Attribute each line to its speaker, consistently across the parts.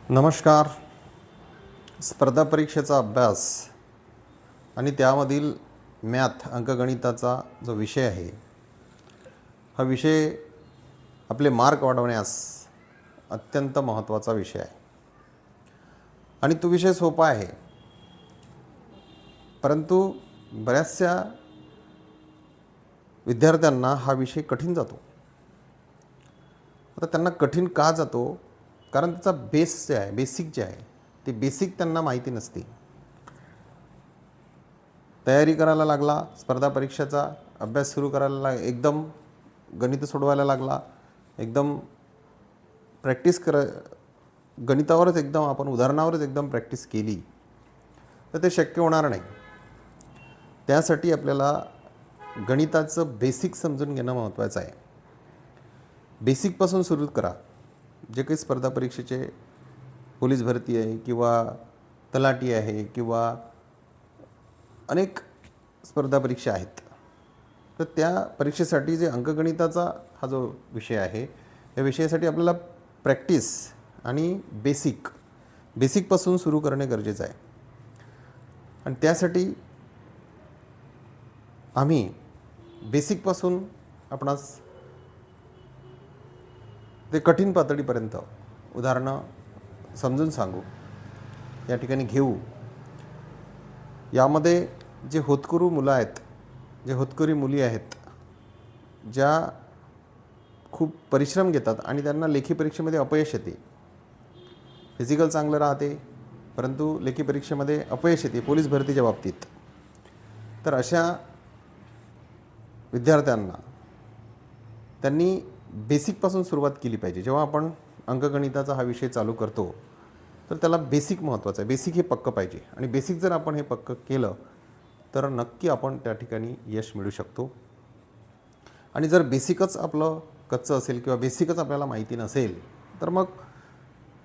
Speaker 1: नमस्कार. स्पर्धा परीक्षेचा अभ्यास आणि त्यामधील मॅथ अंकगणिताचा जो विषय आहे, हा विषय आपले मार्क वाढवण्यास अत्यंत महत्त्वाचा विषय आहे आणि तो विषय सोपा आहे, परंतु बऱ्याचशा विद्यार्थ्यांना हा विषय कठीण जातो. आता त्यांना कठीण का जातो? कारण त्याचा बेस जे आहे, बेसिक जे आहे, ते बेसिक त्यांना माहिती नसते. तयारी करायला लागला, स्पर्धा परीक्षेचा अभ्यास सुरू करायला एकदम गणित सोडवायला लागला, एकदम प्रॅक्टिस गणितावरच एकदम आपण उदाहरणावरच एकदम प्रॅक्टिस केली तर ते शक्य होणार नाही. त्यासाठी आपल्याला गणिताचं बेसिक समजून घेणं महत्त्वाचं आहे. बेसिकपासून सुरू करा. जे काही स्पर्धा परीक्षेचे पोलीस भरती आहे किंवा तलाठी आहे किंवा अनेक स्पर्धा परीक्षा आहेत, तर त्या परीक्षेसाठी जे अंकगणिताचा हा जो विषय आहे, या विषयासाठी आपल्याला प्रॅक्टिस आणि बेसिकपासून सुरू करणे गरजेचं आहे. आणि त्यासाठी आम्ही बेसिकपासून आपणास ते कठीण पातळीपर्यंत उदाहरणं समजून सांगू, या ठिकाणी घेऊ. यामध्ये जे होतकरू मुलं आहेत, जे होतकरी मुली आहेत, ज्या खूप परिश्रम घेतात आणि त्यांना लेखी परीक्षेमध्ये अपयश येते. फिजिकल चांगलं राहते, परंतु लेखी परीक्षेमध्ये अपयश येते पोलीस भरतीच्या बाबतीत. तर अशा विद्यार्थ्यांना त्यांनी बेसिकपासून सुरुवात केली पाहिजे. जेव्हा आपण अंकगणिताचा हा विषय चालू करतो तर त्याला बेसिक महत्त्वाचं आहे. बेसिक हे पक्कं पाहिजे आणि बेसिक जर आपण हे पक्कं केलं तर नक्की आपण त्या ठिकाणी यश मिळू शकतो. आणि जर बेसिकच आपलं कच्चं असेल किंवा बेसिकच आपल्याला माहिती नसेल तर मग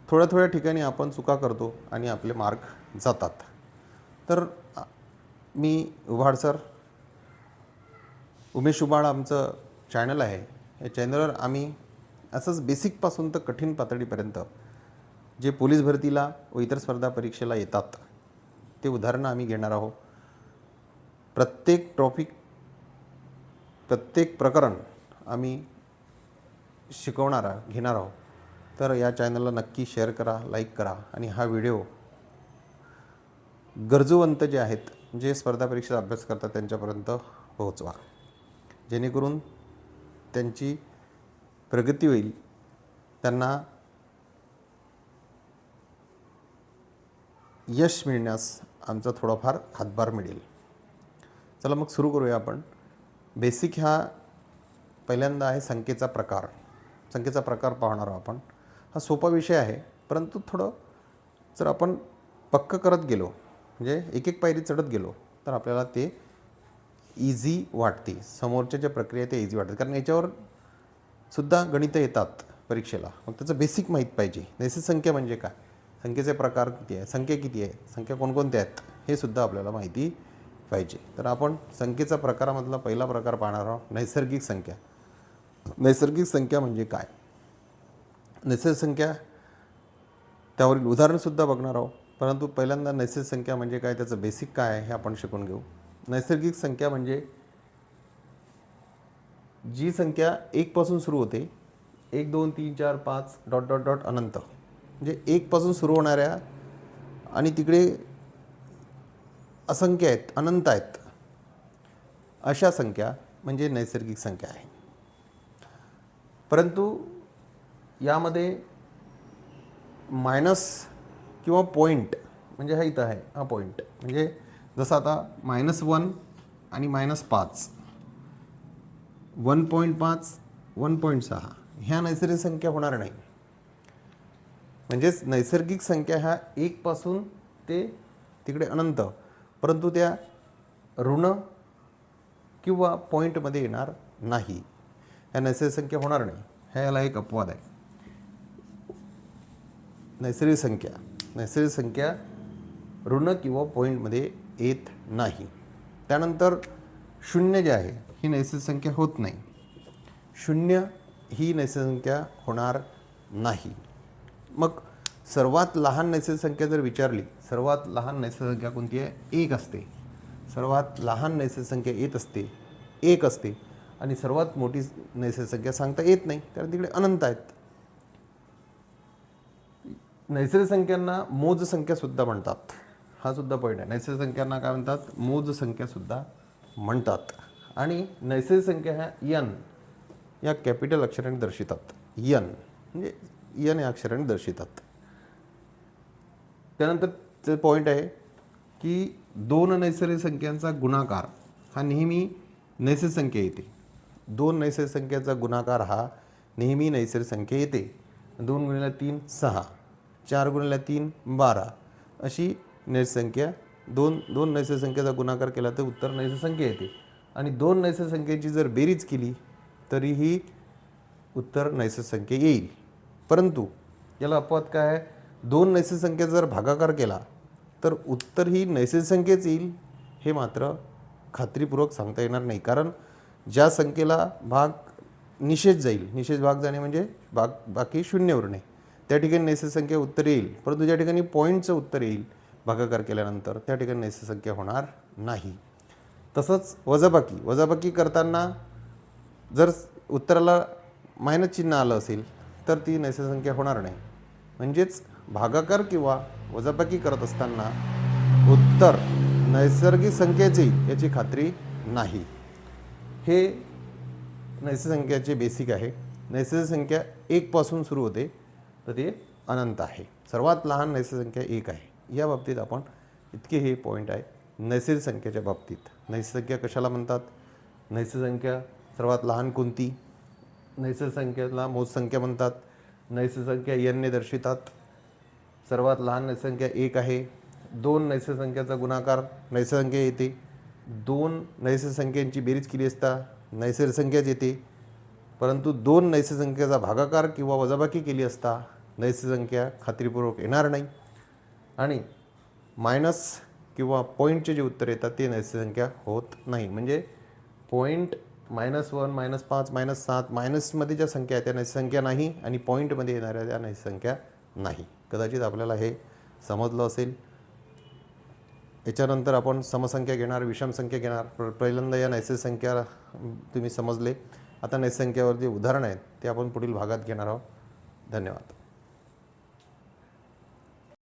Speaker 1: थोड्या ठिकाणी आपण चुका करतो आणि आपले मार्क जातात. तर मी उभाड सर, उमेश उभाड आमचं चॅनल आहे. या चॅनलवर आम्ही असंच बेसिकपासून तर कठीण पातळीपर्यंत जे पोलीस भरतीला व इतर स्पर्धा परीक्षेला येतात ते उदाहरणं आम्ही घेणार आहोत. प्रत्येक टॉपिक, प्रत्येक प्रकरण आम्ही घेणार आहोत. तर या चॅनलला नक्की शेअर करा, लाईक करा आणि हा व्हिडिओ गरजूवंत जे आहेत, जे स्पर्धा परीक्षेचा अभ्यास करतात त्यांच्यापर्यंत पोहोचवा, जेणेकरून त्यांची प्रगती होईल, त्यांना यश मिळण्यास आमचा थोडाफार हातभार मिळेल. चला मग सुरू करूया आपण. बेसिक ह्या पहिल्यांदा आहे संख्येचा प्रकार. संख्येचा प्रकार पाहणार आहोत आपण. हा सोपा विषय आहे, परंतु थोडं जर आपण पक्क करत गेलो, म्हणजे एक पायरी चढत गेलो तर आपल्याला ते इझी वाटते. समोरच्या ज्या प्रक्रिया ते इझी वाटते, कारण याच्यावर सुद्धा गणितं येतात परीक्षेला. मग त्याचं बेसिक माहीत पाहिजे. नैसर्गिक संख्या म्हणजे काय, संख्येचे प्रकार किती आहे, संख्या किती आहे, संख्या कोणकोणत्या आहेत, हे सुद्धा आपल्याला माहिती पाहिजे. तर आपण संख्येचा प्रकारामधला पहिला प्रकार पाहणार आहोत, नैसर्गिक संख्या. नैसर्गिक संख्या म्हणजे काय, नैसर्गिक संख्या त्यावरील उदाहरणसुद्धा बघणार आहोत. परंतु पहिल्यांदा नैसर्गिक संख्या म्हणजे काय, त्याचं बेसिक काय आहे हे आपण शिकून घेऊ. नैसर्गिक संख्या म्हणजे जी संख्या 1 पासून सुरू होते, 1 2 3 4 5 डॉट डॉट डॉट अनंत, म्हणजे 1 पासून सुरू होणाऱ्या आणि तिकडे असंख्य आहेत, अनंत आहेत, अशा संख्या म्हणजे नैसर्गिक संख्या आहे. परंतु यामध्ये मायनस किंवा पॉईंट, म्हणजे हा इथं आहे, हा पॉईंट, म्हणजे जसं आता -1 आणि -5, 1.5 1.6 ह्या नैसर्गिक संख्या होणार नाही. म्हणजेच नैसर्गिक संख्या ह्या 1 पासून ते तिकडे अनंत, परंतु त्या ऋण किंवा पॉईंटमध्ये येणार नाही. ह्या नैसर्गिक संख्या होणार नाही. ह्याला एक अपवाद आहे. नैसर्गिक संख्या ऋण किंवा पॉईंटमध्ये येत नाही. त्यानंतर 0 जे आहे ही नैसर्गिक संख्या होत नाही. 0 ही नैसर्गिक संख्या होणार नाही. मग सर्वात लहान नैसर्गिक संख्या जर विचारली, सर्वात लहान नैसर्गिक संख्या कोणती आहे? 1 असते. सर्वात लहान नैसर्गिक संख्या येत असते 1 असते आणि सर्वात मोठी नैसर्गिक संख्या सांगता येत नाही, कारण तिकडे अनंत आहेत. नैसर्गिक संख्यांना मोज संख्यासुद्धा म्हणतात. हा सुद्धा पॉईंट आहे. नैसर्गिक संख्यांना काय म्हणतात? मोज संख्यासुद्धा म्हणतात. आणि नैसर्गिक संख्या ह्या n या कॅपिटल अक्षराने दर्शवितात. n म्हणजे n या अक्षराने दर्शवितात. त्यानंतर पॉईंट आहे की 2 नैसर्गिक संख्यांचा गुणाकार हा नेहमी नैसर्गिक संख्या येते. 2 नैसर्गिक संख्याचा गुणाकार हा नेहमी नैसर्गिक संख्या येते. 2 गुणिले 3 6, 4 गुणिले 3 12 अशी नैसर्गिक संख्या. दोन नैसर्गिक संख्येचा गुणाकार केला तर उत्तर नैसर्गिक संख्या येते. आणि 2 नैसर्गिक संख्येची जर बेरीज केली तरीही उत्तर नैसर्गिक संख्या येईल. परंतु याला अपवाद काय आहे? 2 नैसर्गिक संख्येचा जर भागाकार केला तर उत्तर ही नैसर्गिक संख्येच येईल, हे मात्र खात्रीपूर्वक सांगता येणार नाही. कारण ज्या संख्येला भाग निषेध जाईल, निषेध भाग जाणे म्हणजे बाकी शून्य उरणे, त्या ठिकाणी नैसर्गिक संख्या उत्तर येईल. परंतु ज्या ठिकाणी पॉईंटचं उत्तर येईल भागाकार केल्यानंतर, त्या ठिकाणी नैसर्गिक संख्या होणार नाही. तसंच वजाबाकी करताना जर उत्तराला मायनस चिन्ह आलं असेल तर ती नैसर्गिक संख्या होणार नाही. म्हणजेच भागाकार किंवा वजाबाकी करत असताना उत्तर नैसर्गिक संख्येचे याची खात्री नाही. हे नैसर्गिक संख्याचे बेसिक आहे. नैसर्गिक संख्या 1 पासून सुरू होते तर ते अनंत आहे. सर्वात लहान नैसर्गिक संख्या 1 आहे. या बाबतीत आपण इतके हे पॉईंट आहे नैसर्गिक संख्येच्या बाबतीत. नैसर्गिक संख्या कशाला म्हणतात? नैसर्गिक संख्या सर्वात लहान कोणती? नैसर्गिक संख्येला मोज संख्या म्हणतात. नैसर्गिक संख्या n ने दर्शवितात. सर्वात लहान नैसर्गिक संख्या 1 आहे. 2 नैसर्गिक संख्याचा गुणाकार नैसर्गिक संख्या येते. 2 नैसर्गिक संख्यांची बेरीज केली असता नैसर्गिक संख्याच येते. परंतु 2 नैसर्गिक संख्येचा भागाकार किंवा वजाबाकी केली असता नैसर्गिक संख्या खात्रीपूर्वक येणार नाही. आणि मायनस किंवा पॉईंटचे जे उत्तर येतात ते नैसर्गिक संख्या होत नाही. म्हणजे पॉईंट -1 -5 -7 मायनसमध्ये ज्या संख्या आहेत त्या नैसर्गिक संख्या नाही आणि पॉईंटमध्ये येणाऱ्या त्या नैसर्गिक संख्या नाही. कदाचित आपल्याला हे समजलं असेल. याच्यानंतर आपण समसंख्या घेणार, विषम संख्या घेणार. पहिल्यांदा या नैसर्गिक संख्या तुम्ही समजले. आता नैसर्गिक संख्यावर जे उदाहरण आहेत ते आपण पुढील भागात घेणार आहोत. धन्यवाद.